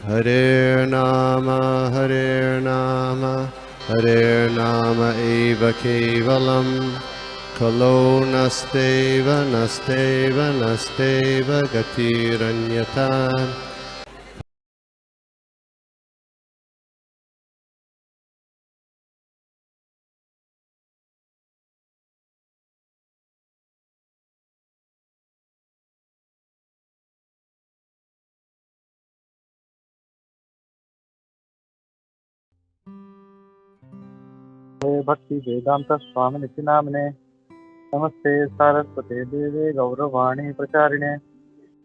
Hare Nama Hare Nama eva kevalam Kalo nasteva nasteva nasteva gatiranyata. भक्ति वेदांत स्वामी निति नामने नमस्ते सारस्वते देवे गौरवाणी प्रचारिणे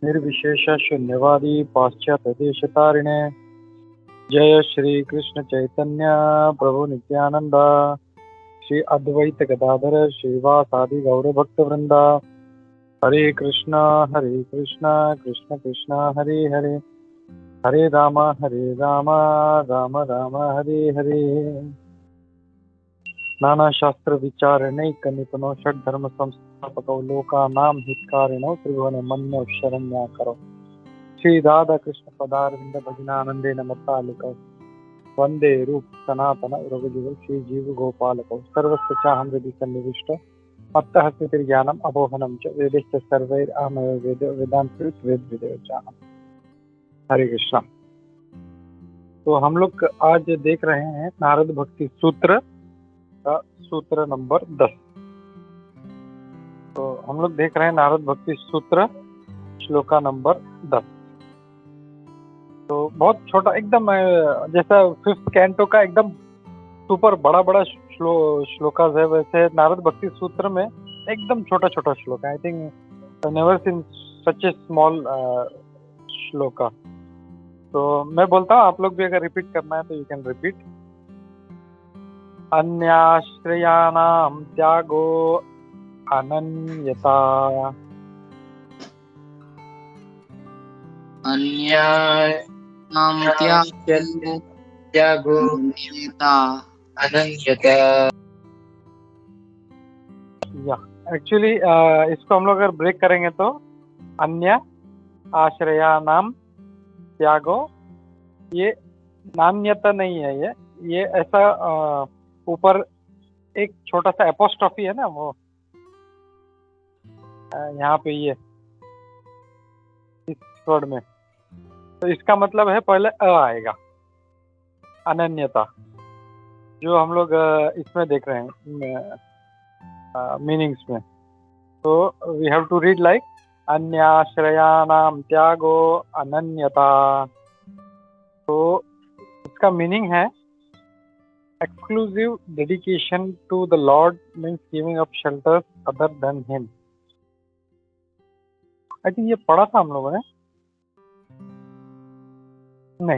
निर्विशेष शून्यवादी पाश्चात्य देशतारिणे जय श्री कृष्ण चैतन्य प्रभु नित्यानंद श्री अद्वैत गदाधर श्रीवासादि गौर भक्त वृंदा हरे कृष्णा कृष्ण कृष्ण हरे हरे हरे राम राम राम हरे हरे नाना शास्त्र विचारणैक निपुणो षड धर्म संस्थापको लोकानां हितकारिणो त्रिभुवन मन्यो शरण्याकरो श्री राधा कृष्ण पदारविंद भजनानंदेन मत्तालिको वंदे रूप सनातन रघुजुगल श्री जीव गोपालको सर्वस्य चाहं हृदि सन्निविष्टो मत्तः स्मृतिर्ज्ञानम् अपोहनं च वेदैश्च सर्वैरहमेव वेदांत वेद विदेव चाहं। हरे कृष्णा। तो हम लोग आज देख रहे हैं नारद भक्ति सूत्र का सूत्र नंबर 10। तो हम लोग देख रहे हैं नारद भक्ति सूत्र श्लोका नंबर 10। तो बहुत छोटा एकदम जैसा 5th कैंटो का एकदम सुपर बड़ा बड़ा श्लोकास है, वैसे नारद भक्ति सूत्र में एकदम छोटा छोटा श्लोक है। I think never seen such A small shloka. तो मैं बोलता हूँ, आप लोग भी अगर रिपीट करना है तो यू कैन रिपीट। अन्याश्रयानां त्यागो अनन्यता। अन्यानां त्यागो अनन्यता। या एक्चुअली इसको हम लोग अगर ब्रेक करेंगे तो अन्य आश्रयानाम त्यागो, ये नान्यता नहीं है, ये ऐसा ऊपर एक छोटा सा एपोस्ट्रोफी है ना, वो यहाँ पे ये इस वर्ड में, तो इसका मतलब है पहले अ आएगा, अनन्यता, जो हम लोग इसमें देख रहे हैं मीनिंग्स में। तो we have to read like अन्याश्रयानाम त्यागो अनन्यता। तो इसका मीनिंग है exclusive dedication to the lord means giving up shelters other than him. I think ये पढ़ा था हम लोगों ने,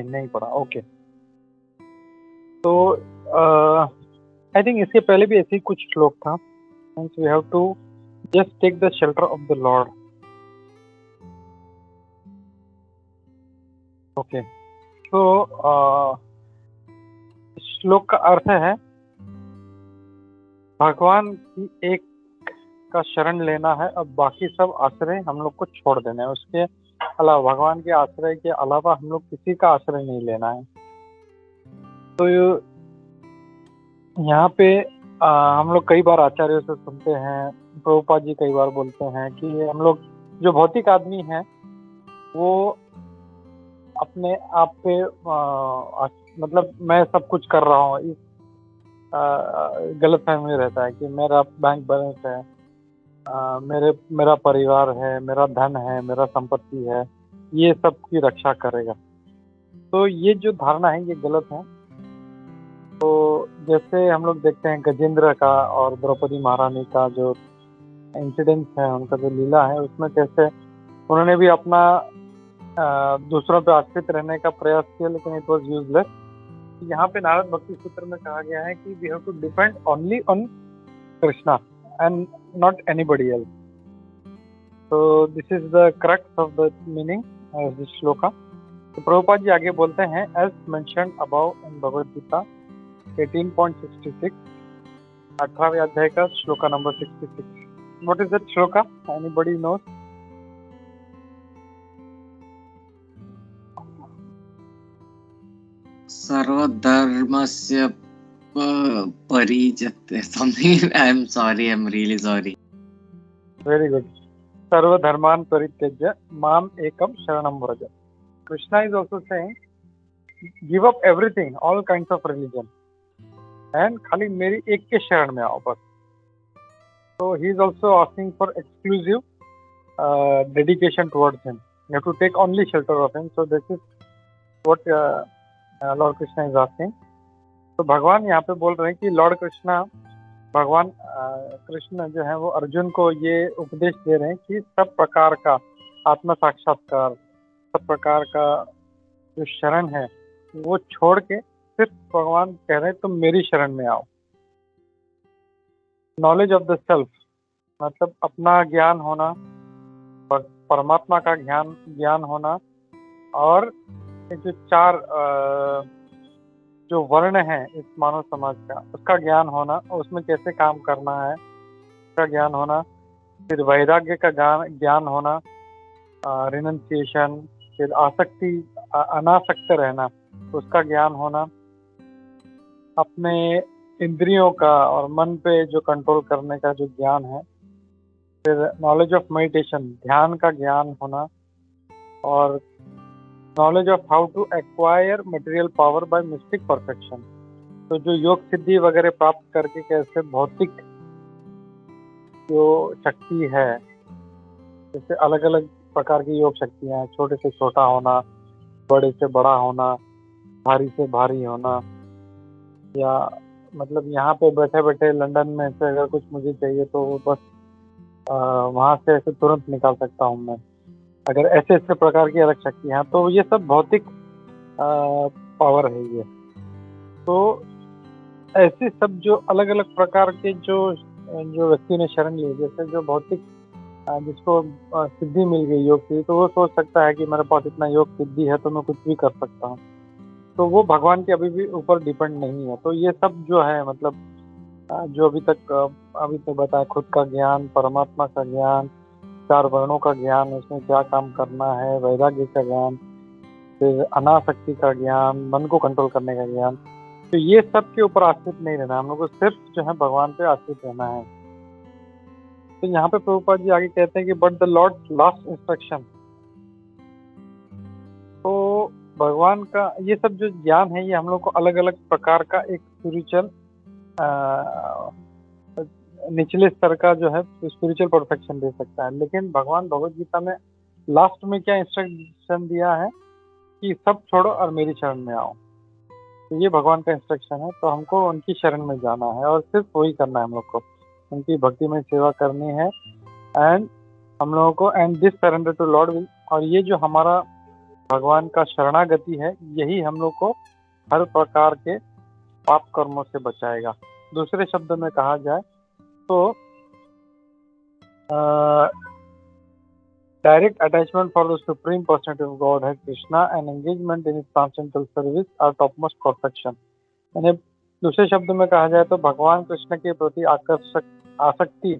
नहीं पढ़ा। ओके, तो आई थिंक इसके पहले भी ऐसे ही कुछ श्लोक था। Means we have to just take the shelter of the lord. Okay, तो श्लोक का अर्थ है भगवान की एक का शरण लेना है, अब बाकी सब आश्रय हम लोग को छोड़ देना है। उसके अलावा, भगवान के आश्रय के अलावा हम लोग किसी का आश्रय नहीं लेना है। तो यहाँ पे हम लोग कई बार आचार्यों से सुनते हैं, प्रभुपाद जी कई बार बोलते हैं कि हम लोग जो भौतिक आदमी हैं वो अपने आप पे मतलब मैं सब कुछ कर रहा हूँ, इस गलत फहमी रहता है कि मेरा बैंक बैलेंस है, मेरा परिवार है, मेरा धन है, मेरा संपत्ति है, ये सब की रक्षा करेगा। तो ये जो धारणा है ये गलत है। तो जैसे हम लोग देखते हैं गजेंद्र का और द्रौपदी महारानी का जो इंसिडेंस है, उनका जो लीला है, उसमें कैसे उन्होंने भी अपना दूसरों पे आश्रित रहने का प्रयास किया, लेकिन इट वाज यूजलेस। यहाँ पे नारद भक्ति सूत्र में कहा गया है कि we have to depend only on Krishna and not anybody else. तो this is the crux of the meaning of this shloka. तो प्रभुपाद जी आगे बोलते हैं, as mentioned above in Bhagavad Gita 18.66, 18वें अध्याय का shloka number 66। What is that shloka? Anybody knows? सर्वधर्मस्य परिजते something. I'm sorry, I'm really sorry. Very good. सर्वधर्मान परित्यज्य माम एकम शरणम Vraj. Krishna is also saying, give up everything, all kinds of religion, and खाली मेरी एक के शरण में आओ बस. So he is also asking for exclusive dedication towards him. You have to take only shelter of him. So this is what Lord Krishna is asking. तो भगवान यहाँ पे बोल रहे हैं कि लॉर्ड कृष्णा, भगवान कृष्ण जो है वो अर्जुन को ये उपदेश दे रहे हैं कि सब प्रकार का आत्म साक्षात्कार, सब प्रकार का जो शरण है वो छोड़ के सिर्फ भगवान कह रहे हैं तुम मेरी शरण में आओ. नॉलेज ऑफ द सेल्फ मतलब अपना ज्ञान होना, परमात्मा का ज्ञान होना, और ये जो चार जो वर्ण है इस मानव समाज का उसका ज्ञान होना, और उसमें कैसे काम करना है उसका ज्ञान होना, फिर वैराग्य का ज्ञान होना, रिनंसिएशन, फिर आसक्ति अनासक्त रहना उसका ज्ञान होना, अपने इंद्रियों का और मन पे जो कंट्रोल करने का जो ज्ञान है, फिर नॉलेज ऑफ मेडिटेशन ध्यान का ज्ञान होना, और knowledge of how to acquire material power by mystic perfection. तो जो योग सिद्धि वगैरह प्राप्त करके कैसे भौतिक जो शक्ति है, जैसे अलग अलग प्रकार की योग शक्तियाँ हैं, छोटे से छोटा होना, बड़े से बड़ा होना, भारी से भारी होना, या मतलब यहाँ पे बैठे बैठे लंदन में से अगर कुछ मुझे चाहिए तो बस वहाँ से ऐसे तुरंत निकाल सकता हूँ मैं, अगर ऐसे ऐसे प्रकार की अलग शक्तियाँ. तो ये सब भौतिक पावर है ये. तो ऐसे सब जो अलग अलग प्रकार के जो व्यक्ति ने शरण ली, जैसे जो भौतिक जिसको सिद्धि मिल गई योग की, तो वो सोच सकता है कि मेरे पास इतना योग सिद्धि है तो मैं कुछ भी कर सकता हूँ. तो वो भगवान के अभी भी ऊपर डिपेंड नहीं है. तो ये सब जो है मतलब जो अभी तक बताया, खुद का ज्ञान, परमात्मा का ज्ञान, चार वर्णों का ज्ञान, उसमें क्या काम करना है, वैराग्य का ज्ञान, फिर अनासक्ति का ज्ञान, मन को कंट्रोल करने का ज्ञान, तो ये सब के ऊपर आश्रित नहीं रहना, हम लोग को सिर्फ जो है भगवान पे आश्रित रहना है. तो यहाँ पे प्रभुपाद जी आगे कहते हैं कि but the Lord last instruction. तो भगवान का ये सब जो ज्ञान है ये हम लोग को अलग अलग प्रकार का एक स्पिरिचुअल निचले स्तर का जो है स्पिरिचुअल परफेक्शन दे सकता है. लेकिन भगवान भगवत गीता में लास्ट में क्या इंस्ट्रक्शन दिया है कि सब छोड़ो और मेरी शरण में आओ. तो ये भगवान का इंस्ट्रक्शन है. तो हमको उनकी शरण में जाना है और सिर्फ वही करना है, हम लोग को उनकी भक्ति में सेवा करनी है, एंड हम लोगों को and this surrender to lord will. और ये जो हमारा भगवान का शरणागति है यही हम लोग को हर प्रकार के पाप कर्मों से बचाएगा. दूसरे शब्द में कहा जाए तो direct attachment for the supreme personality of God है Krishna and engagement in his transcendental service are top most perfection. यानी दूसरे शब्द में कहा जाए तो भगवान कृष्ण के प्रति आसक्ति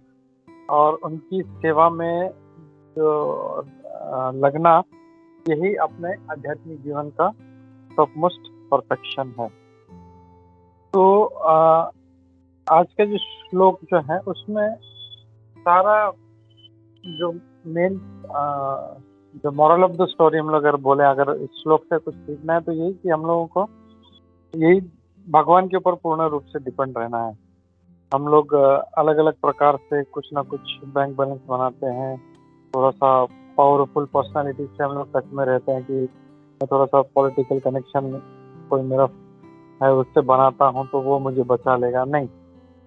और उनकी सेवा में जो लगना, यही अपने आध्यात्मिक जीवन का टॉप मोस्ट परफेक्शन है. तो आज का जो श्लोक जो है उसमें सारा जो मेन जो मॉरल ऑफ द स्टोरी हम लोग अगर बोले, अगर इस श्लोक से कुछ सीखना है तो यही कि हम लोगों को यही भगवान के ऊपर पूर्ण रूप से डिपेंड रहना है. हम लोग अलग अलग प्रकार से कुछ ना कुछ बैंक बैलेंस बनाते हैं, थोड़ा सा पावरफुल पर्सनालिटी से हम लोग टच में रहते हैं कि मैं थोड़ा सा पॉलिटिकल कनेक्शन कोई मेरा है उससे बनाता हूँ तो वो मुझे बचा लेगा. नहीं,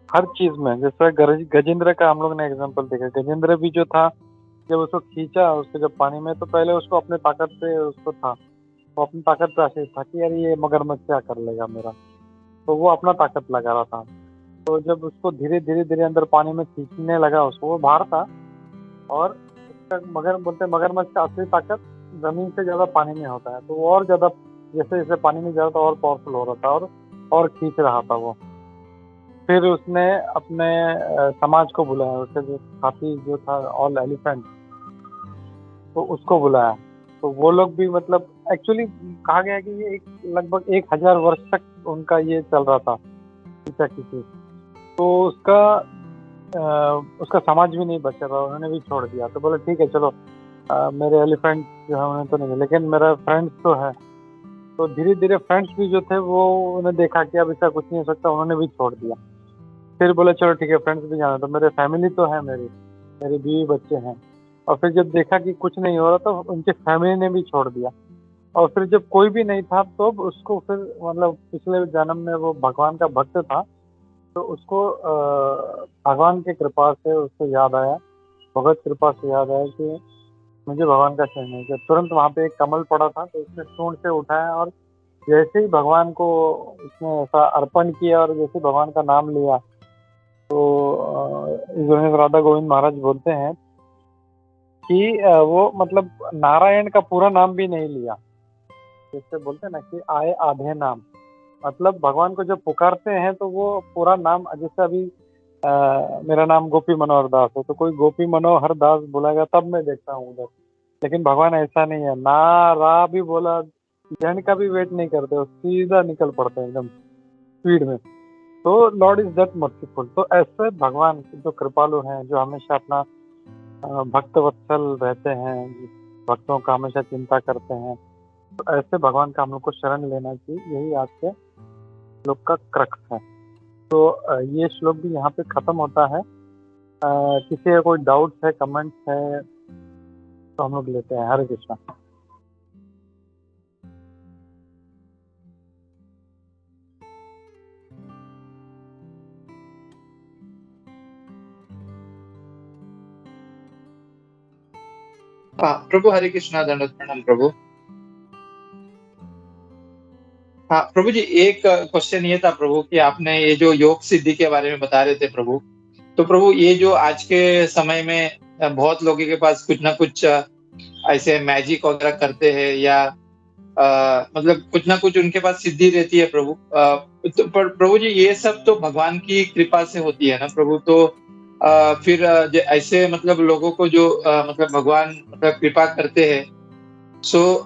हर चीज में. जैसे गजेंद्र का हम लोग ने एग्जांपल देखा. गजेंद्र भी जो था, जब उसको खींचा उसके जब पानी में, तो पहले उसको अपने ताकत पे उसको था, वो अपनी ताकत पे आश्रित था कि यार ये मगरमच्छ क्या कर लेगा मेरा, तो वो अपना ताकत लगा रहा था. तो जब उसको धीरे धीरे अंदर पानी में खींचने लगा उसको, वो बाहर था, और उसका मगरमच्छ का असली ताकत जमीन से ज्यादा पानी में होता है. तो वो और ज्यादा जैसे जैसे पानी में जा रहा था और पावरफुल हो रहा था और खींच रहा था वो. फिर उसने अपने समाज को बुलाया, उसके जो साथी जो था ऑल एलिफेंट, तो उसको बुलाया तो वो लोग भी मतलब एक्चुअली कहा गया है कि ये लगभग 1000 वर्ष तक उनका ये चल रहा था ईसा की चीज। तो उसका समाज भी नहीं बचा था, उन्होंने भी छोड़ दिया। तो बोले ठीक है चलो, मेरे एलिफेंट जो है उन्हें तो नहीं, लेकिन मेरा फ्रेंड्स तो है। तो धीरे धीरे फ्रेंड्स भी जो थे वो उन्हें देखा कि अब इसका कुछ नहीं हो सकता, उन्होंने भी छोड़ दिया। फिर बोले चलो ठीक है फ्रेंड्स भी जाना, तो मेरे फैमिली तो है, मेरी मेरी बीवी बच्चे हैं। और फिर जब देखा कि कुछ नहीं हो रहा तो उनके फैमिली ने भी छोड़ दिया। और फिर जब कोई भी नहीं था तो उसको फिर मतलब पिछले जन्म में वो भगवान का भक्त था, तो उसको भगवान की कृपा से उसको याद आया, भगवत कृपा से याद आया कि मुझे भगवान का शरण है। जब तुरंत वहाँ पे एक कमल पड़ा था तो उसने सूंड से उठाया और जैसे ही भगवान को उसने ऐसा अर्पण किया और जैसे ही भगवान का नाम लिया, तो जो राधा गोविंद महाराज बोलते हैं कि वो मतलब नारायण का पूरा नाम भी नहीं लिया। जैसे बोलते हैं ना कि आए आधे नाम, मतलब भगवान को जब पुकारते हैं तो वो पूरा नाम, जैसे अभी मेरा नाम गोपी मनोहर दास है तो कोई गोपी मनोहर दास बोलेगा तब मैं देखता हूँ उधर। लेकिन भगवान ऐसा नहीं है, ना रा भी बोला, जन का भी वेट नहीं करते, वो सीधा निकल पड़ते हैं एकदम स्पीड में। तो लॉर्ड इज दैट मर्सीफुल। तो ऐसे भगवान जो कृपालु हैं, जो हमेशा अपना भक्त वत्सल रहते हैं, भक्तों का हमेशा चिंता करते हैं, तो ऐसे भगवान का हम लोग को शरण लेना चाहिए। यही आज के श्लोक का क्रक्स है। तो ये श्लोक भी यहाँ पे खत्म होता है। किसी का कोई डाउट्स है, कमेंट्स है तो हम लोग लेते हैं। हरे कृष्णा। हाँ प्रभु, हरे कृष्णा, दंडवत प्रणाम प्रभु। हाँ प्रभु जी, एक क्वेश्चन ये था प्रभु कि आपने ये जो योग सिद्धि के बारे में बता रहे थे प्रभु, तो प्रभु ये जो आज के समय में बहुत लोगों के पास कुछ ना कुछ ऐसे मैजिक वगैरह करते हैं या मतलब कुछ ना कुछ उनके पास सिद्धि रहती है प्रभु। तो प्रभु जी ये सब तो भगवान की कृपा से होती है ना प्रभु। तो फिर ऐसे मतलब लोगों को जो मतलब भगवान मतलब कृपा करते हैं, सो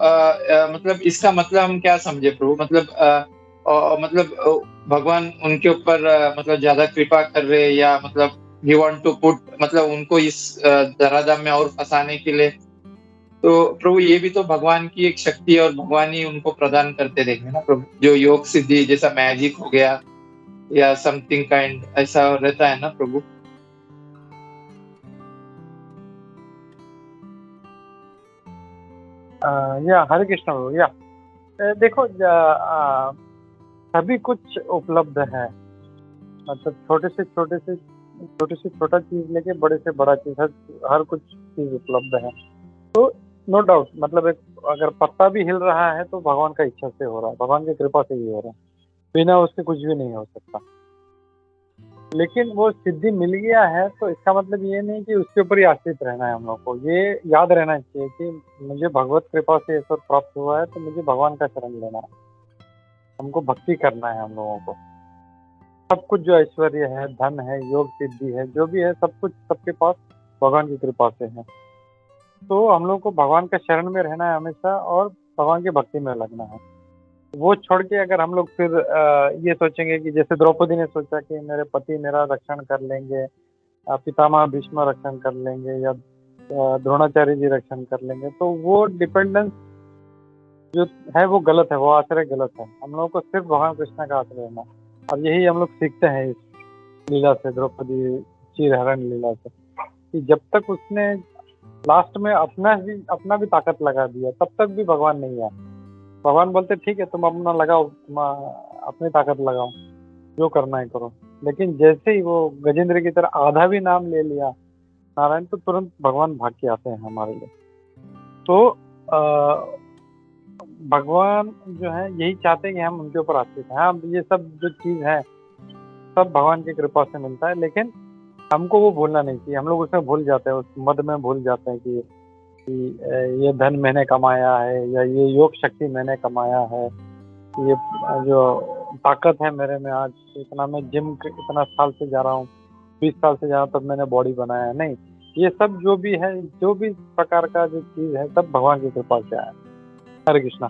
मतलब इसका मतलब हम क्या समझे प्रभु? मतलब मतलब भगवान उनके ऊपर मतलब ज्यादा कृपा कर रहे हैं या मतलब ही वांट टू पुट मतलब उनको इस धराधाम में और फंसाने के लिए। तो प्रभु ये भी तो भगवान की एक शक्ति है और भगवान ही उनको प्रदान करते देंगे ना प्रभु। जो योग सिद्धि जैसा मैजिक हो गया या समथिंग काइंड ऐसा रहता है ना प्रभु। या हरे कृष्ण प्रभु। या देखो, सभी कुछ उपलब्ध है, मतलब छोटे से छोटा चीज लेके बड़े से बड़ा चीज, हर कुछ चीज उपलब्ध है। तो नो डाउट, मतलब एक अगर पत्ता भी हिल रहा है तो भगवान का इच्छा से हो रहा है, भगवान की कृपा से ही हो रहा है, बिना उसके कुछ भी नहीं हो सकता। लेकिन वो सिद्धि मिल गया है तो इसका मतलब ये नहीं कि उसके ऊपर ही आश्रित रहना है। हम लोग को ये याद रहना चाहिए कि मुझे भगवत कृपा से ये सब प्राप्त हुआ है तो मुझे भगवान का शरण लेना है, हमको भक्ति करना है। हम लोगों को सब कुछ जो ऐश्वर्य है, धन है, योग सिद्धि है, जो भी है सब कुछ सबके पास भगवान की कृपा से है। तो हम लोग को भगवान का शरण में रहना है हमेशा और भगवान की भक्ति में लगना है। वो छोड़ के अगर हम लोग फिर ये सोचेंगे कि जैसे द्रौपदी ने सोचा कि मेरे पति मेरा रक्षण कर लेंगे, पितामह भीष्म रक्षण कर लेंगे या द्रोणाचार्य जी रक्षण कर लेंगे, तो वो डिपेंडेंस जो है वो गलत है, वो आश्रय गलत है। हम लोगों को सिर्फ भगवान कृष्ण का आश्रय रहना। और यही हम लोग सीखते हैं इस लीला से, द्रौपदी चीरहरण लीला से, कि जब तक उसने लास्ट में अपना भी ताकत लगा दिया तब तक भी भगवान नहीं आया। भगवान बोलते ठीक है तुम अपना लगाओ, तुम अपनी ताकत लगाओ, जो करना है करो। लेकिन जैसे ही वो गजेंद्र की तरह आधा भी नाम ले लिया नारायण, तो तुरंत भगवान भाग के आते हैं हमारे लिए। तो भगवान जो है यही चाहते हैं कि हम उनके ऊपर आश्रित हैं। हाँ, ये सब जो चीज है सब भगवान की कृपा से मिलता है, लेकिन हमको वो भूलना नहीं चाहिए। हम लोग उसमें भूल जाते हैं, उस मद में भूल जाते हैं कि ये धन मैंने कमाया है या ये योग शक्ति मैंने कमाया है, ये जो ताकत है मेरे में, आज इतना मैं जिम इतना साल से जा रहा हूँ, 20 साल से जा रहा हूँ, तब मैंने बॉडी बनाया है। नहीं, ये सब जो भी है, जो भी प्रकार का जो चीज है, सब भगवान की कृपा से आया। हरे कृष्णा।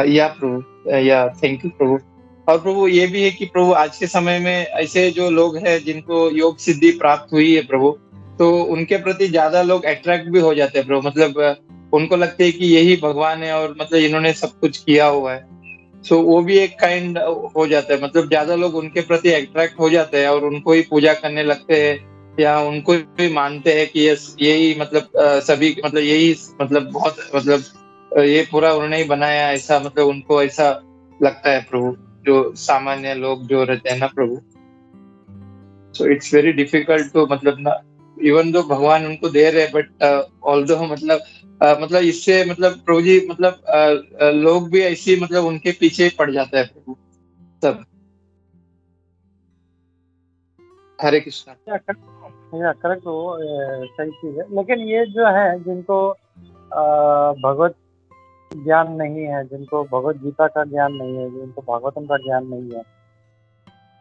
या प्रभु, या थैंक यू प्रभु। और प्रभु ये भी है कि प्रभु आज के समय में ऐसे जो लोग हैं जिनको योग सिद्धि प्राप्त हुई है प्रभु, तो उनके प्रति ज्यादा लोग अट्रैक्ट भी हो जाते हैं प्रभु। मतलब उनको लगता है कि यही भगवान है और मतलब इन्होंने सब कुछ किया हुआ है। सो वो भी एक काइंड हो जाता है, मतलब ज्यादा लोग उनके प्रति अट्रैक्ट हो जाते हैं और उनको ही पूजा करने लगते हैं या उनको ही मानते हैं कि यही मतलब सभी मतलब यही मतलब बहुत मतलब ये पूरा उन्होंने ही बनाया, ऐसा मतलब उनको ऐसा लगता है प्रभु, जो सामान्य लोग जो रहते हैं ना प्रभु। So it's very difficult to मतलब ना, इवन दो भगवान उनको दे रहे बट ऑल्दो मतलब इससे मतलब प्रभु जी मतलब लोग भी ऐसी मतलब उनके पीछे पड़ जाता है प्रभु सब। हरे कृष्णा। या करेक्ट वो सही चीज है। लेकिन ये जो है जिनको भगवत ज्ञान नहीं है, जिनको भगवत गीता का ज्ञान नहीं है, जिनको भागवतम का ज्ञान नहीं है,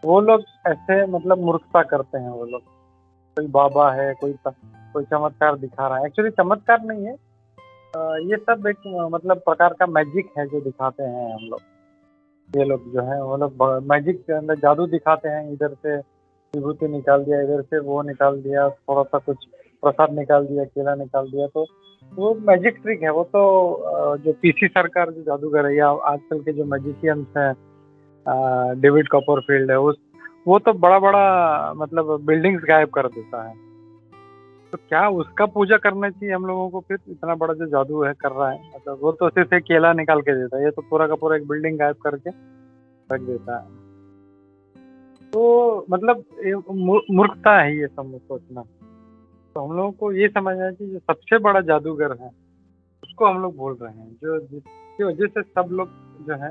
वो लोग ऐसे मतलब मूर्खता करते हैं। वो लोग, कोई बाबा है, कोई चमत्कार दिखा रहा है, एक्चुअली चमत्कार नहीं है, ये सब एक मतलब प्रकार का मैजिक है जो दिखाते हैं हम लोग। ये लोग जो है वो लोग मैजिक के अंदर जादू दिखाते हैं। इधर से विभूति निकाल दिया, इधर से वो निकाल दिया, थोड़ा सा कुछ प्रसाद निकाल दिया, केला निकाल दिया, तो वो मैजिक ट्रिक है। वो तो जो पीसी सरकार जो जादूगर है या आजकल के जो मैजिशियंस हैं, डेविड कॉपरफील्ड है, वो तो बड़ा बड़ा मतलब बिल्डिंग्स गायब कर देता है। तो क्या उसका पूजा करना चाहिए हम लोगों को? फिर इतना बड़ा जो जादू है कर रहा है, मतलब वो तो सिर्फ एक केला निकाल के देता है, ये तो पूरा का पूरा एक बिल्डिंग गायब करके रख देता है। तो मतलब मूर्खता है ये सब सोचना। तो हम लोगों को ये समझना चाहिए जो सबसे बड़ा जादूगर है उसको हम लोग भूल रहे हैं, जो जिसकी वजह से सब लोग जो है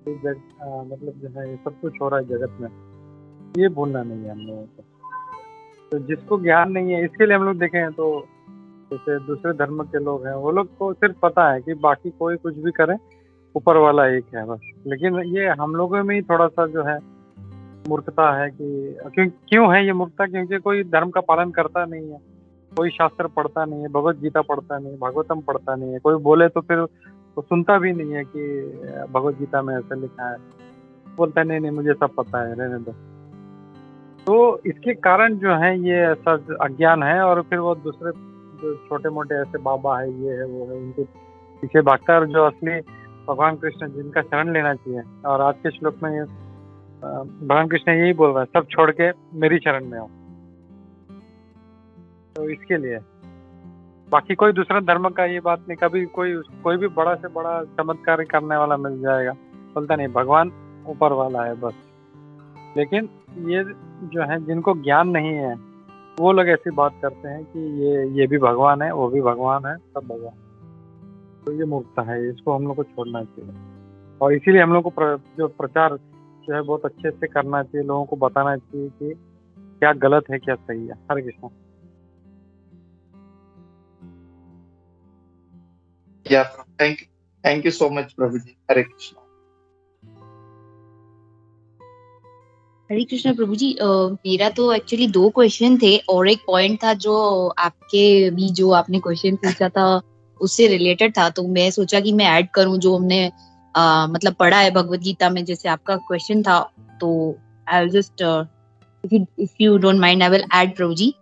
मतलब जो है ये सब कुछ हो रहा है जगत में, ये भूलना नहीं है हम लोगों को। तो जिसको ज्ञान नहीं है, इसके लिए हम लोग देखें तो जैसे दूसरे धर्म के लोग हैं, वो लोग को सिर्फ पता है कि बाकी कोई कुछ भी करे, ऊपर वाला एक है बस। लेकिन ये हम लोगों में ही थोड़ा सा जो है मूर्खता है कि क्यों है ये मूर्खता? क्योंकि कोई धर्म का पालन करता नहीं है, कोई शास्त्र पढ़ता नहीं है, भगवत गीता पढ़ता नहीं है, भागवतम पढ़ता नहीं है। कोई बोले तो फिर वो सुनता भी नहीं है कि भगवत गीता में ऐसा लिखा है, बोलता नहीं नहीं मुझे सब पता है, रहने दो। तो इसके कारण जो है ये ऐसा अज्ञान है, और फिर वो दूसरे जो छोटे मोटे ऐसे बाबा है, ये है वो है, उनके पीछे भागता है। और जो असली भगवान कृष्ण जिनका शरण लेना चाहिए, और आज के श्लोक में भगवान कृष्ण यही बोल रहा है, सब छोड़ के मेरी शरण में आओ। तो इसके लिए बाकी कोई दूसरा धर्म का ये बात नहीं, कभी कोई भी बड़ा से बड़ा चमत्कार करने वाला मिल जाएगा, बोलता नहीं भगवान ऊपर वाला है बस। लेकिन ये जो है जिनको ज्ञान नहीं है वो लोग ऐसी बात करते हैं कि ये भी भगवान है, वो भी भगवान है, सब भगवान। तो ये मूर्खता है, इसको हम लोग को छोड़ना चाहिए। और इसीलिए हम लोग को जो प्रचार जो है बहुत अच्छे से करना चाहिए, लोगों को बताना चाहिए कि क्या गलत है क्या सही है। हरे कृष्ण। या थैंक यू सो मच प्रभु जी। हरे कृष्ण। हरे कृष्णा प्रभु जी। मेरा तो एक्चुअली 2 क्वेश्चन थे और एक पॉइंट था जो आपके भी जो आपने क्वेश्चन पूछा था उससे रिलेटेड था, तो मैं सोचा कि मैं ऐड करूं जो हमने मतलब पढ़ा है भगवत गीता में, जैसे आपका क्वेश्चन था। तो I will just if you don't mind I will add Prabhu ji.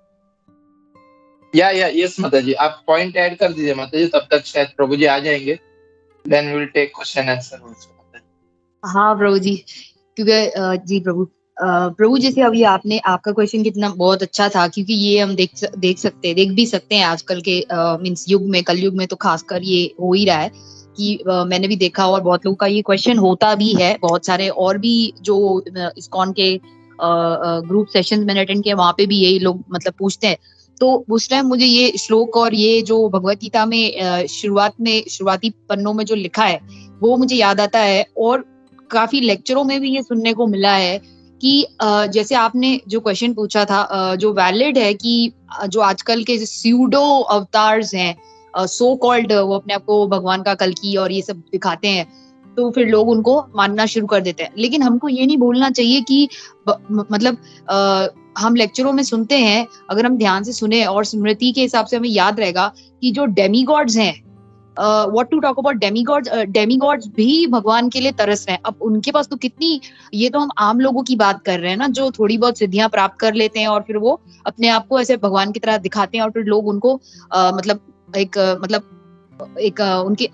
या यस माता जी, आप पॉइंट ऐड कर दीजिए माता जी, तब तक शायद प्रभु जी आ जाएंगे, then we will take question answer also. हाँ प्रभु जी, क्योंकि जी प्रभु जैसे अभी आपने आपका क्वेश्चन कितना बहुत अच्छा था, क्योंकि ये हम देख भी सकते हैं आजकल के मींस युग में, कलयुग में तो खासकर ये हो ही रहा है कि मैंने भी देखा और बहुत लोगों का ये क्वेश्चन होता भी है। बहुत सारे और भी जो इस्कॉन के ग्रुप सेशंस मैंने अटेंड किया, वहां पे भी यही लोग मतलब पूछते हैं। तो उस टाइम मुझे ये श्लोक और ये जो भगवत गीता में शुरुआती पन्नों में जो लिखा है वो मुझे याद आता है, और काफी लेक्चरों में भी ये सुनने को मिला है कि जैसे आपने जो क्वेश्चन पूछा था जो वैलिड है कि जो आजकल के स्यूडो अवतार्स हैं, सो कॉल्ड, वो अपने आप को भगवान का कल्कि और ये सब दिखाते हैं, तो फिर लोग उनको मानना शुरू कर देते हैं। लेकिन हमको ये नहीं भूलना चाहिए कि मतलब हम लेक्चरों में सुनते हैं, अगर हम ध्यान से सुने और स्मृति के हिसाब से हमें याद रहेगा कि जो डेमीगॉड्स हैं, what to talk about demigods भी भगवान के लिए तरस रहे हैं। अब उनके पास तो कितनी, ये तो हम आम लोगों की बात कर रहे हैं ना, जो थोड़ी बहुत सिद्धियां प्राप्त कर लेते हैं और फिर वो अपने आप को ऐसे भगवान की तरह दिखाते हैं और फिर लोग उनको मतलब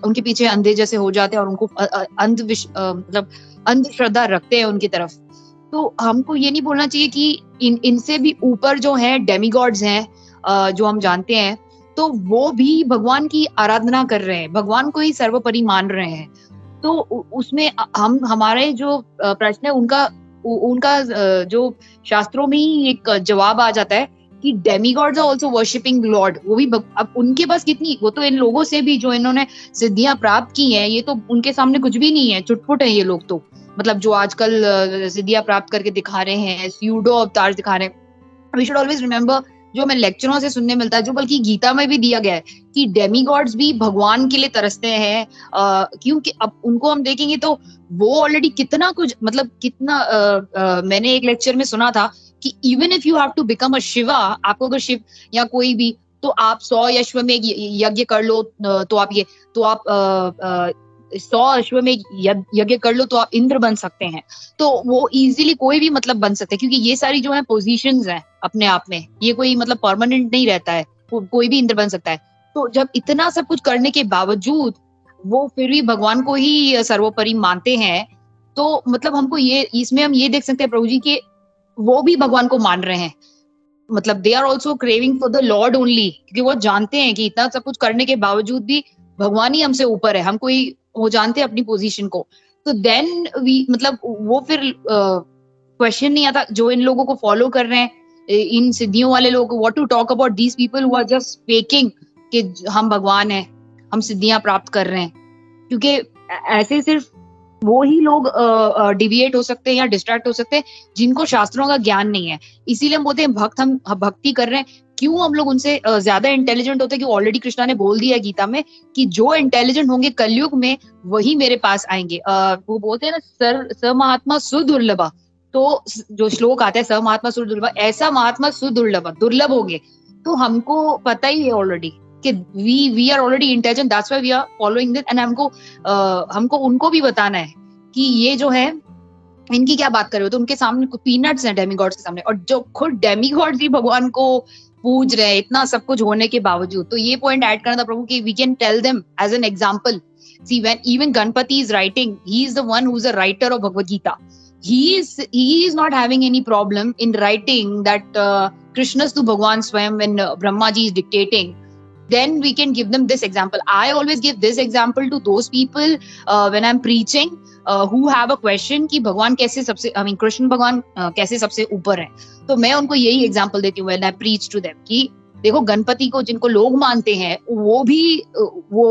उनके पीछे अंधे जैसे हो जाते हैं और उनको मतलब अंधश्रद्धा रखते हैं उनकी तरफ। तो हमको ये नहीं बोलना चाहिए कि इनसे भी ऊपर जो है डेमीगॉड्स हैं, जो हम जानते हैं, तो वो भी भगवान की आराधना कर रहे हैं, भगवान को ही सर्वोपरि मान रहे हैं। तो उसमें हमारे जो प्रश्न है उनका जो शास्त्रों में ही एक जवाब आ जाता है कि demigods are also worshipping lord. वो भी अब उनके पास कितनी, वो तो इन लोगों से भी जो इन्होंने सिद्धियां प्राप्त की हैं, ये तो उनके सामने कुछ भी नहीं है, चुटपुट है ये लोग। तो मतलब जो आजकल सिद्धियां प्राप्त करके दिखा रहे हैं, स्यूडो अवतार दिखा रहे हैं। वी शुड ऑलवेज रिमेम्बर, जो हमें लेक्चरों से सुनने मिलता है, जो बल्कि गीता में भी दिया गया है कि डेमीगॉड्स भी भगवान के लिए तरसते हैं, क्योंकि अब उनको हम देखेंगे तो वो ऑलरेडी कितना कुछ, मतलब कितना मैंने एक लेक्चर में सुना था कि even if you have to become a Shiva, आपको अगर शिव या कोई भी, तो आप 100 अश्वमेघ यज्ञ कर लो, तो आप 100 अश्वमेघ यज्ञ कर लो तो आप इंद्र बन सकते हैं। तो वो इजीली कोई भी मतलब बन सकते हैं, क्योंकि ये सारी जो है पोजीशंस हैं अपने आप में, ये कोई मतलब परमानेंट नहीं रहता है, कोई भी इंद्र बन सकता है। तो जब इतना सब कुछ करने के बावजूद वो फिर भी भगवान को ही सर्वोपरि मानते हैं, तो मतलब हमको ये, इसमें हम ये देख सकते हैं प्रभु जी के वो भी भगवान को मान रहे हैं, मतलब they are also craving for the lord only, क्योंकि वो जानते हैं कि इतना सब कुछ करने के बावजूद भी भगवान ही हमसे ऊपर है, हम कोई, वो जानते हैं अपनी पोजीशन को। तो देन वी, मतलब वो फिर क्वेश्चन नहीं आता जो इन लोगों को फॉलो कर रहे हैं, इन सिद्धियों वाले लोग, what to talk about these people who are just faking कि हम भगवान हैं, हम सिद्धियां प्राप्त कर रहे हैं। क्योंकि ऐसे सिर्फ वो ही लोग डिविएट हो सकते हैं या डिस्ट्रैक्ट हो सकते हैं जिनको शास्त्रों का ज्ञान नहीं है। इसीलिए हम बोलते हैं भक्त, हम भक्ति कर रहे हैं, क्यों हम लोग उनसे ज्यादा इंटेलिजेंट होते हैं, कि ऑलरेडी कृष्णा ने बोल दिया है गीता में कि जो इंटेलिजेंट होंगे कलयुग में वही मेरे पास आएंगे। वो बोलते हैं ना, स महात्मा सुदुर्लभ, तो जो श्लोक आता है स महात्मा सुदुर्लभ, ऐसा महात्मा दुर्लभ होंगे। तो हमको पता ही है ऑलरेडी कि we are already intelligent, that's why we are following this. And हमको उनको भी बताना है कि ये जो है इनकी क्या बात कर रहे हो, तो उनके सामने पीनट्स हैं डेमीगॉड्स के सामने, और जो खुद डेमीगॉड्स ही भगवान को पूज रहे हैं इतना सब कुछ होने के बावजूद। तो ये पॉइंट ऐड करना था प्रभु कि we can tell them as an example. See when even Ganpati is writing, he is the one who is a writer of Bhagavad Gita, he is not having any problem in writing that Krishna's to Bhagwan Swayam when Brahma ji is dictating. Then we can give them this example. I always give this example to those people when I'm preaching who have a question कि भगवान कैसे सबसे, I mean Krishna भगवान कैसे सबसे ऊपर है। तो मैं उनको यही एग्जाम्पल देती हूँ when I preach to them कि देखो गणपति को जिनको लोग मानते हैं वो भी वो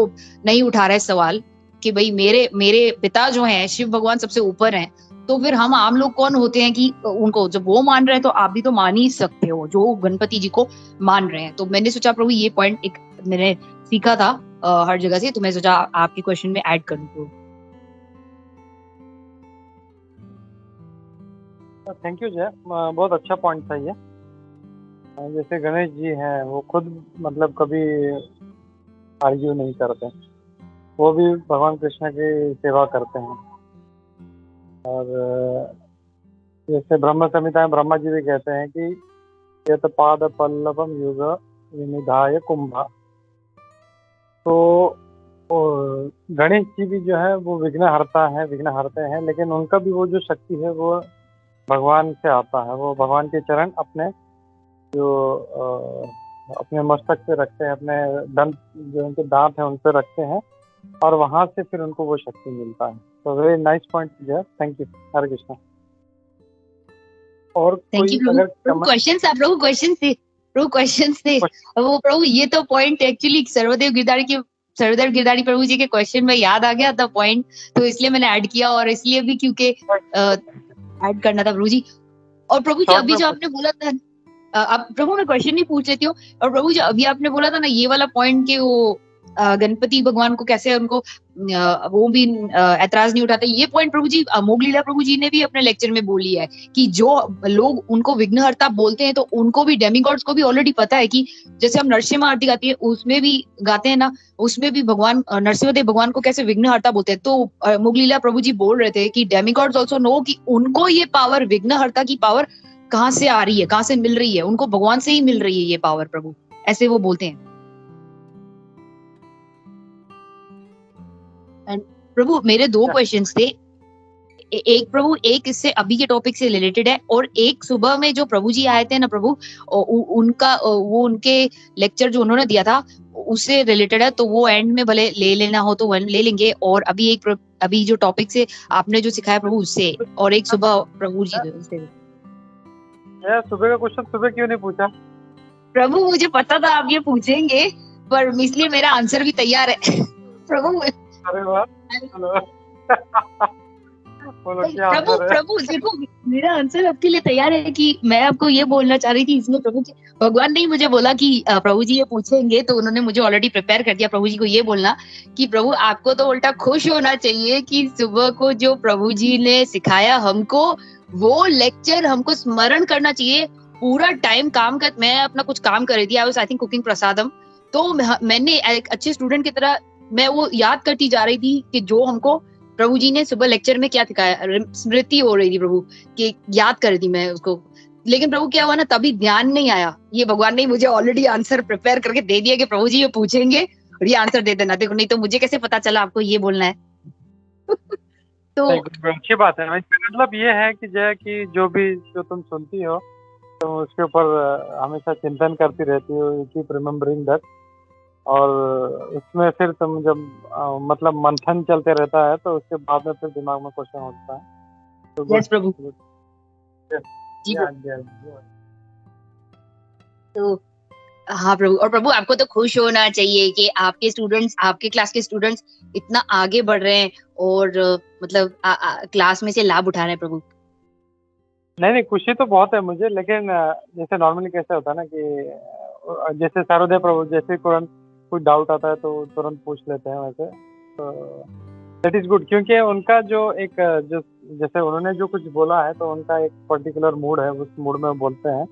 नहीं उठा रहे सवाल कि भाई मेरे पिता जो हैं शिव भगवान सबसे ऊपर हैं। तो फिर हम आम लोग कौन होते हैं कि उनको, जब वो मान रहे हैं तो आप भी तो मान ही सकते हो जो गणपति जी को मान रहे हैं। तो मैंने सोचा प्रभु ये पॉइंट एक मैंने सीखा था हर जगह से, तो मैं सोचा आपके क्वेश्चन में ऐड कर दूं। थैंक यू जय, बहुत अच्छा पॉइंट था ये। जैसे गणेश जी हैं वो खुद मतलब कभी आर्ग्यू नहीं करते, वो भी भगवान कृष्ण की सेवा करते हैं। और जैसे ब्रह्म संहिता में ब्रह्मा जी भी कहते हैं कि यत पाद पल्लवम युग विनिधाय कुंभा। तो गणेश जी भी जो है वो विघ्न हरते हैं, लेकिन उनका भी वो जो शक्ति है वो भगवान से आता है। वो भगवान के चरण अपने जो अपने मस्तक पे रखते हैं, अपने दंत जो उनके दांत हैं उन पे रखते हैं, और वहां से फिर उनको वो शक्ति मिलता है। तो वेरी नाइस पॉइंट है, थैंक यू। हरे कृष्णा। और कोई अगर क्वेश्चंस आप लोग क्वेश्चन थे वो प्रभु, ये तो पॉइंट एक्चुअली सर्वदेव गिरधारी प्रभु जी के क्वेश्चन में याद आ गया था पॉइंट, तो इसलिए मैंने ऐड किया, और इसलिए भी क्योंकि ऐड करना था प्रभु जी। और प्रभु जी अभी जो आपने बोला था, अब प्रभु मैं क्वेश्चन नहीं पूछ लेती हूँ, और प्रभु जी अभी आपने बोला था ना ये वाला पॉइंट के वो गणपति भगवान को कैसे उनको वो भी ऐतराज नहीं उठाते। ये पॉइंट प्रभु जी अमोघ लीला प्रभु जी ने भी अपने लेक्चर में बोली है कि जो लोग उनको विघ्नहर्ता बोलते हैं तो उनको भी डेमिगॉड्स को भी ऑलरेडी पता है कि जैसे हम नरसिम्हा आरती गाती है उसमें भी गाते हैं ना, उसमें भी भगवान नरसिंहदेव भगवान को कैसे विघ्नहर्ता बोलते हैं। तो अमोघ लीला प्रभु जी बोल रहे थे कि डेमिगॉड्स ऑल्सो नो कि उनको ये पावर, विघ्नहर्ता की पावर कहाँ से आ रही है, कहाँ से मिल रही है, उनको भगवान से ही मिल रही है ये पावर प्रभु, ऐसे वो बोलते हैं। प्रभु मेरे 2 क्वेश्चंस थे, एक प्रभु एक इससे अभी के टॉपिक से रिलेटेड है और एक सुबह में जो प्रभु जी आए थे ना प्रभु, उनका वो उनके लेक्चर जो उन्होंने दिया था उससे रिलेटेड है, तो वो एंड में भले ले लेना हो तो ले लेंगे। और अभी जो टॉपिक से आपने जो सिखाया प्रभु उससे, और एक सुबह प्रभु जी से। सुबह का क्वेश्चन सुबह क्यों नहीं पूछा? प्रभु मुझे पता था आप ये पूछेंगे, पर इसलिए मेरा आंसर भी तैयार है प्रभु। अरे वाह, प्रभु देखो मेरा आंसर आपके लिए तैयार है कि मैं आपको ये बोलना चाह रही थी इसमें प्रभु जी, भगवान ने मुझे बोला कि प्रभु जी ये पूछेंगे, तो उन्होंने मुझे ऑलरेडी प्रिपेयर कर दिया प्रभु जी को ये बोलना कि प्रभु आपको तो उल्टा खुश होना चाहिए कि सुबह को जो प्रभु जी ने सिखाया हमको वो लेक्चर हमको स्मरण करना चाहिए। पूरा टाइम काम कर, मैं अपना कुछ काम कर रही थी, आई थिंक कुकिंग प्रसादम, तो मैंने एक अच्छे स्टूडेंट की तरह मैं वो याद करती जा रही थी कि जो हमको प्रभु जी ने सुबह लेक्चर में क्या सिखाया, स्मृति हो रही थी प्रभु कि याद कर दी मैं उसको। लेकिन प्रभु क्या हुआ ना, तभी ध्यान नहीं आया, ये भगवान ने मुझे ऑलरेडी आंसर प्रिपेयर करके दे दिया कि प्रभु जी ये पूछेंगे और ये आंसर दे देना। देखो नहीं तो मुझे कैसे पता चला आपको ये बोलना है। तो अच्छी बात है, मतलब ये है कि जो तुम सुनती हो तो उसके ऊपर हमेशा चिंतन करती रहती हो, कीप रिमेम्बरिंग दैट, और उसमें फिर तुम जब मतलब मंथन चलते रहता है तो उसके बाद में फिर दिमाग में क्वेश्चन होता है। तो यस प्रभु जी तो हाँ प्रभु, और प्रभु आपको तो खुश होना चाहिए कि आपके स्टूडेंट्स, आपके क्लास के स्टूडेंट्स इतना आगे बढ़ रहे हैं और मतलब क्लास में से लाभ उठा रहे हैं प्रभु। नहीं खुशी तो बहुत है मुझे, लेकिन जैसे नॉर्मली कैसे होता है ना कि जैसे सारोदय प्रभु जैसे तुरंत कोई डाउट आता है तो तुरंत पूछ लेते हैं, वैसे तो दैट इज गुड, क्योंकि उनका जो जैसे उन्होंने जो कुछ बोला है तो उनका एक पर्टिकुलर मूड है, उस मूड में बोलते हैं,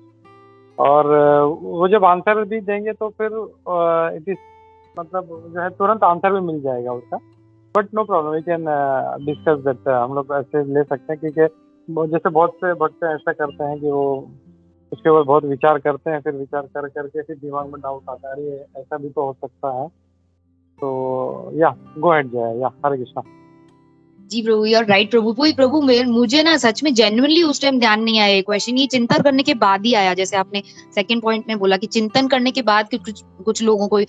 और वो जब आंसर भी देंगे तो फिर इट इज मतलब जो है तुरंत आंसर भी मिल जाएगा उसका। But no problem, we can discuss that, हम लोग ऐसे ले सकते हैं, क्योंकि जैसे बहुत से भक्त ऐसा करते हैं कि वो उसके ऊपर बहुत विचार करते हैं, फिर विचार कर करके फिर दिमाग में डाउट आता है, अरे ऐसा भी तो हो सकता है, तो या गो अहेड जय, या हरे कृष्णा। जी प्रभु यू आर राइट प्रभु। वही प्रभु मुझे ना सच में जेन्युइनली उस टाइम ध्यान नहीं आया ये क्वेश्चन, ये चिंतन करने के बाद ही आया, जैसे आपने सेकंड पॉइंट में बोला कि चिंतन करने के बाद कुछ लोगों को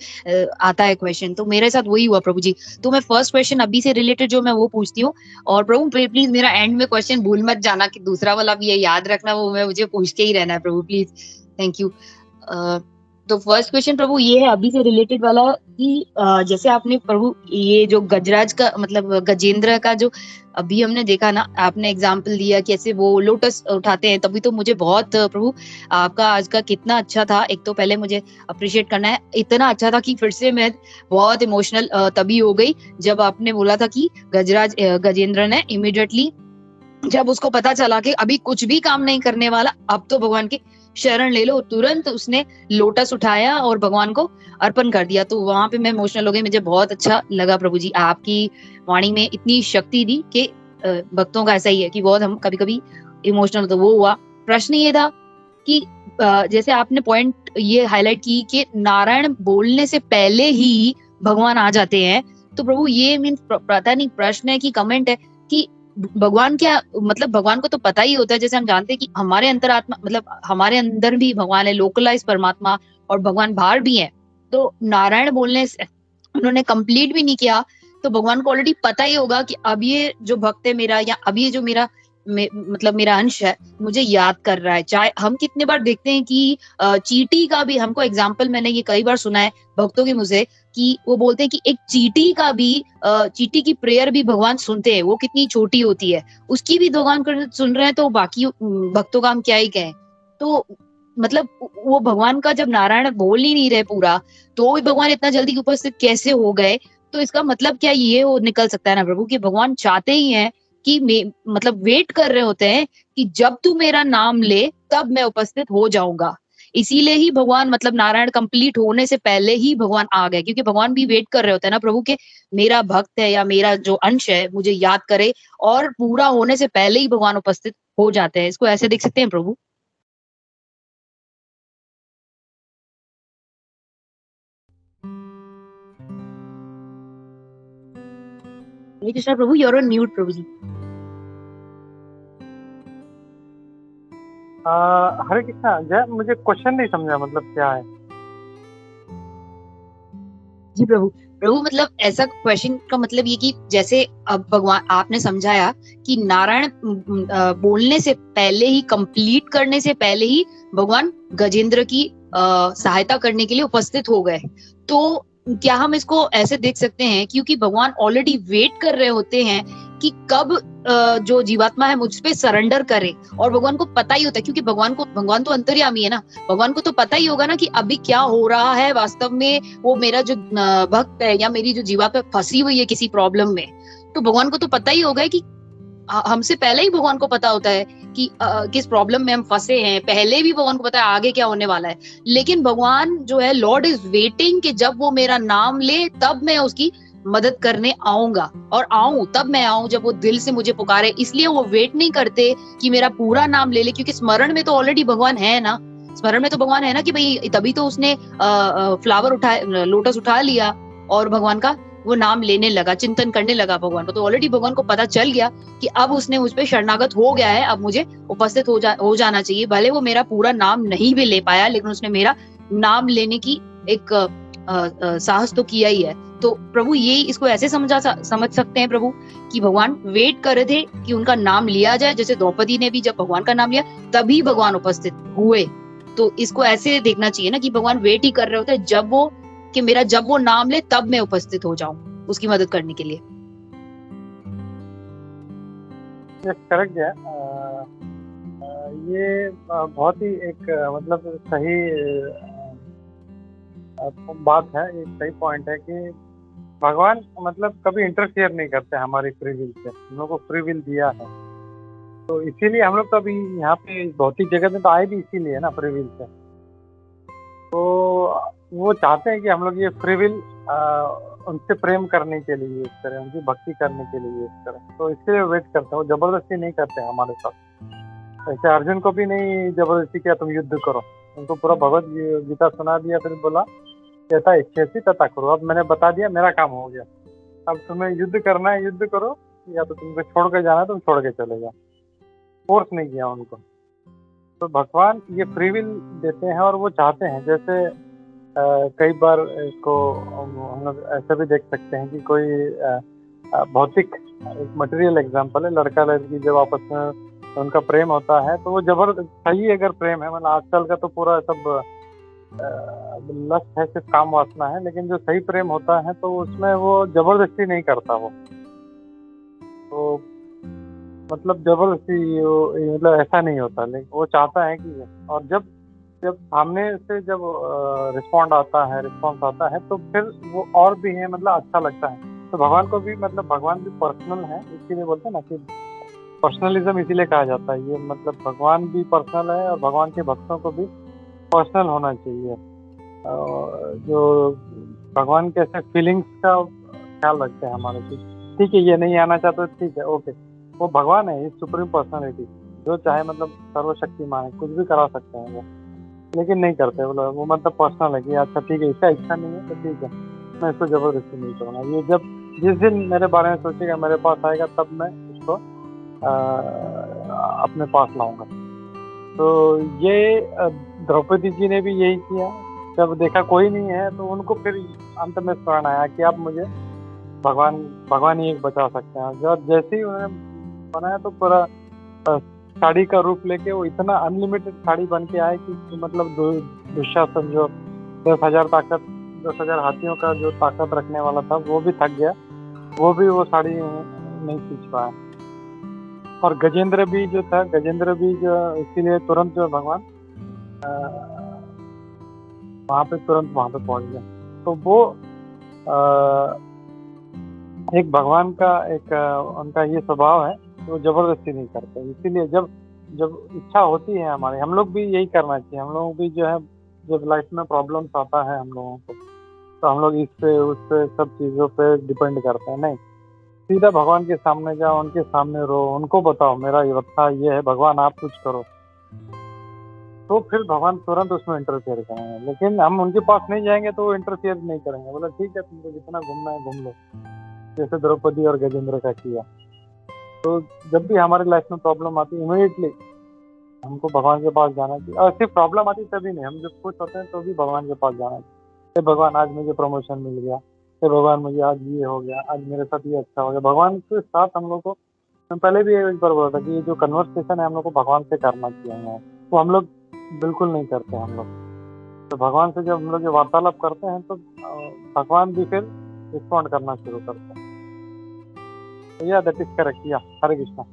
आता है क्वेश्चन, तो मेरे साथ वही हुआ प्रभु जी। तो मैं फर्स्ट क्वेश्चन अभी से रिलेटेड जो मैं वो पूछती हूँ, और प्रभु प्लीज मेरा एंड में क्वेश्चन भूल मत जाना कि दूसरा वाला भी ये याद रखना, वो मैं मुझे पूछ के ही रहना है प्रभु प्लीज, थैंक यू। तो फर्स्ट क्वेश्चन प्रभु ये है अभी से रिलेटेड वाला कि जैसे आपने प्रभु ये जो गजराज का मतलब गजेंद्र का जो अभी हमने देखा ना, आपने एग्जाम्पल दिया कैसे वो लोटस उठाते हैं, तभी तो मुझे बहुत प्रभु आपका आज का कितना अच्छा था। एक तो पहले मुझे अप्रिशिएट करना है, इतना अच्छा था कि फिर से मैं बहुत इमोशनल तभी हो गई जब आपने बोला था कि गजेंद्र ने इमीडिएटली जब उसको पता चला कि अभी कुछ भी काम नहीं करने वाला, अब तो भगवान के शरण ले लो, तुरंत उसने लोटस उठाया और भगवान को अर्पण कर दिया। तो वहां पे मैं इमोशनल हो गई, मुझे बहुत अच्छा लगा प्रभु जी, आपकी वाणी में इतनी शक्ति दी कि भक्तों का ऐसा ही है कि बहुत हम कभी कभी इमोशनल, तो वो हुआ। प्रश्न ये था कि जैसे आपने पॉइंट ये हाईलाइट की कि नारायण बोलने से पहले ही भगवान आ जाते हैं, तो प्रभु ये मीन पता नहीं प्रश्न है कि कमेंट है कि भगवान क्या मतलब भगवान को तो पता ही होता है, जैसे हम जानते हैं कि हमारे अंतरात्मा मतलब हमारे अंदर भी भगवान है, लोकलाइज परमात्मा, और भगवान बाहर भी है। तो नारायण बोलने से उन्होंने कंप्लीट भी नहीं किया, तो भगवान को ऑलरेडी पता ही होगा कि अब ये जो भक्त है मेरा, या अब ये जो मतलब मेरा अंश है मुझे याद कर रहा है। चाहे हम कितने बार देखते हैं कि चींटी का भी हमको एग्जाम्पल, मैंने ये कई बार सुना है भक्तों के मुझे कि वो बोलते हैं कि एक चींटी का भी चींटी की प्रेयर भी भगवान सुनते हैं, वो कितनी छोटी होती है, उसकी भी भगवान सुन रहे हैं, तो बाकी भक्तों का हम क्या ही कहें। तो मतलब वो भगवान का जब नारायण बोल ही नहीं रहे पूरा, तो भी भगवान इतना जल्दी उपस्थित कैसे हो गए? तो इसका मतलब क्या ये हो निकल सकता है ना प्रभु कि भगवान चाहते ही हैं कि मतलब वेट कर रहे होते हैं कि जब तू मेरा नाम ले तब मैं उपस्थित हो जाऊंगा। इसीलिए ही भगवान मतलब नारायण कंप्लीट होने से पहले ही भगवान आ गए, क्योंकि भगवान भी वेट कर रहे होते हैं ना प्रभु के मेरा भक्त है या मेरा जो अंश है मुझे याद करे, और पूरा होने से पहले ही भगवान उपस्थित हो जाते हैं। इसको ऐसे देख सकते हैं प्रभु? हरे कृष्णा प्रभु, you're on mute प्रभु जी। हरे कृष्णा जय, मुझे क्वेश्चन नहीं समझा, मतलब क्या है? जी प्रभु, प्रभु मतलब ऐसा क्वेश्चन का मतलब ये कि जैसे अब भगवान आपने समझाया कि नारायण बोलने से पहले ही, कंप्लीट करने से पहले ही भगवान गजेंद्र की सहायता करने के लिए उपस्थित हो गए, तो क्या हम इसको ऐसे देख सकते हैं क्योंकि भगवान ऑलरेडी वेट कर रहे होते हैं कि कब जो जीवात्मा है मुझ पे सरेंडर करे, और भगवान को पता ही होता है क्योंकि भगवान तो अंतर्यामी है ना, भगवान को तो पता ही होगा ना कि अभी क्या हो रहा है वास्तव में, वो मेरा जो भक्त है या मेरी जो जीवात्मा फंसी हुई है किसी प्रॉब्लम में, तो भगवान को तो पता ही होगा कि हमसे पहले ही भगवान को पता होता है कि किस प्रॉब्लम में हम फंसे हैं, पहले भी भगवान को पता है आगे क्या होने वाला है। लेकिन भगवान जो है लॉर्ड इज वेटिंग कि जब वो मेरा नाम ले तब मैं उसकी मदद करने आऊंगा, और आऊं तब मैं आऊं जब वो दिल से मुझे पुकारे। इसलिए वो वेट नहीं करते कि मेरा पूरा नाम ले ले, क्योंकि स्मरण में तो ऑलरेडी भगवान है ना, स्मरण में तो भगवान है ना कि भाई तभी तो उसने फ्लावर उठा, लोटस उठा लिया और भगवान का वो नाम लेने लगा, चिंतन करने लगा भगवान को। तो ऑलरेडी भगवान को पता चल गया कि अब उसने मुझ पे शरणागत हो गया है, अब मुझे उपस्थित हो जाना चाहिए। भले वो मेरा पूरा नाम नहीं भी ले पाया, लेकिन उसने मेरा नाम लेने की एक साहस तो किया ही है। तो प्रभु ये इसको ऐसे समझ सकते हैं प्रभु कि भगवान वेट कर रहे थे कि उनका नाम लिया जाए, जैसे द्रौपदी ने भी जब भगवान का नाम लिया तभी भगवान उपस्थित हुए। तो इसको ऐसे देखना चाहिए ना कि भगवान वेट ही कर रहे होते हैं जब वो नाम ले तब मैं उपस्थित हो जाऊं उसकी मदद करने के लिए। करेक्ट है। ये बहुत ही एक मतलब सही बात है, एक सही पॉइंट है कि भगवान मतलब कभी इंटरफियर नहीं करते हमारी फ्री विल से, हम लोग को फ्री विल दिया है, तो इसीलिए हम लोग कभी यहाँ पे भौतिक जगत में तो आए भी इसीलिए ना, फ्री विल से। तो वो चाहते हैं कि हम लोग ये फ्री विल उनसे प्रेम करने के लिए यूज करें, उनकी भक्ति करने के लिए यूज करें, तो इसलिए वेट करते हैं। वो जबरदस्ती नहीं करते हैं हमारे साथ। ऐसे अर्जुन को भी नहीं जबरदस्ती किया तुम युद्ध करो, उनको पूरा भगवत गीता सुना दिया, फिर बोला यथा इच्छेसी तथा करो, अब मैंने बता दिया, मेरा काम हो गया, अब तुम्हें युद्ध करना है युद्ध करो, या तो तुमको छोड़ के जाना है तुम छोड़ के चले जाओ, फोर्स नहीं किया उनको। तो भगवान ये फ्री विल देते हैं और वो चाहते हैं, जैसे कई बार इसको हम लोग ऐसे भी देख सकते हैं कि कोई भौतिक एक मटेरियल एग्जांपल है, लड़का लड़की जब आपस में उनका प्रेम होता है तो वो सही अगर प्रेम है, मतलब आजकल का तो पूरा सब लस्ट है, सिर्फ काम वासना है, लेकिन जो सही प्रेम होता है तो उसमें वो जबरदस्ती नहीं करता वो, तो मतलब जबरदस्ती मतलब ऐसा नहीं होता, लेकिन वो चाहता है कि, और जब सामने से जब रिस्पॉन्स आता है तो फिर वो और भी है, मतलब अच्छा लगता है। तो भगवान को भी, मतलब भगवान भी पर्सनल है, इसीलिए बोलते हैं ना कि पर्सनलिज्म इसीलिए कहा जाता है ये, मतलब भगवान भी पर्सनल है और भगवान के भक्तों को भी पर्सनल होना चाहिए। जो भगवान के ऐसे फीलिंग्स का ख्याल रखते हैं हमारे से, ठीक है ये नहीं आना चाहते ठीक है ओके, वो भगवान है, सुप्रीम पर्सनालिटी, जो चाहे मतलब सर्वशक्तिमान है, कुछ भी करा सकते हैं वो, लेकिन नहीं करते वो मतलब पर्सनल है कि अच्छा ठीक है इसका इच्छा नहीं है तो ठीक है, मैं इसको जबरदस्ती नहीं करूँगा। ये जब जिस दिन मेरे बारे में सोचेगा, मेरे पास आएगा, तब मैं उसको अपने पास लाऊंगा। तो ये द्रौपदी जी ने भी यही किया, जब देखा कोई नहीं है तो उनको फिर अंत में स्मरण आया कि अब मुझे भगवान ही एक बचा सकते हैं। जब जैसे ही उन्होंने बनाया तो पूरा साड़ी का रूप लेके वो इतना अनलिमिटेड साड़ी बन के आए कि मतलब दुशासन जो 10,000 हाथियों का जो ताकत रखने वाला था वो भी थक गया, वो भी वो साड़ी नहीं खींच पाया। और गजेंद्र भी जो इसीलिए तुरंत जो भगवान वहाँ पे तुरंत वहाँ पे पहुँच गए। तो वो एक भगवान का एक उनका ये स्वभाव है, वो जबरदस्ती नहीं करते। इसीलिए जब जब इच्छा होती है हमारी, हम लोग भी यही करना चाहिए। हम लोग भी जो है, जब लाइफ में प्रॉब्लम्स आता है हम लोगों को, तो हम लोग इस पे उस पे सब चीज़ों पे डिपेंड करते हैं। नहीं, सीधा भगवान के सामने जाओ, उनके सामने रो, उनको बताओ मेरा ये अवस्था ये है, भगवान आप कुछ करो। तो फिर भगवान तुरंत उसमें इंटरफेयर करेंगे। लेकिन हम उनके पास नहीं जाएंगे तो वो इंटरफेयर नहीं करेंगे। बोला ठीक है, तुमको जितना घूमना है घूम लो, जैसे द्रौपदी और गजेंद्र का किया। तो जब भी हमारी लाइफ में प्रॉब्लम आती है, इमीडिएटली हमको भगवान के पास जाना चाहिए। और सिर्फ प्रॉब्लम आती तभी नहीं, हम जब खुश होते हैं तो भी भगवान के पास जाना चाहिए। भगवान आज मुझे प्रमोशन मिल गया, भगवान मुझे आज ये हो गया, आज मेरे साथ ये अच्छा हो गया। भगवान के साथ हम लोग को, मैं पहले भी एक बार बोला था कि ये जो कन्वर्सेशन है हम लोग को भगवान से करना चाहिए, वो हम लोग बिल्कुल नहीं करते हम लोग। तो भगवान से जब हम लोग ये वार्तालाप करते हैं तो भगवान भी फिर रिस्पॉन्ड करना शुरू करते हैं। तो या दैट इज करेक्ट। या हरे कृष्णा।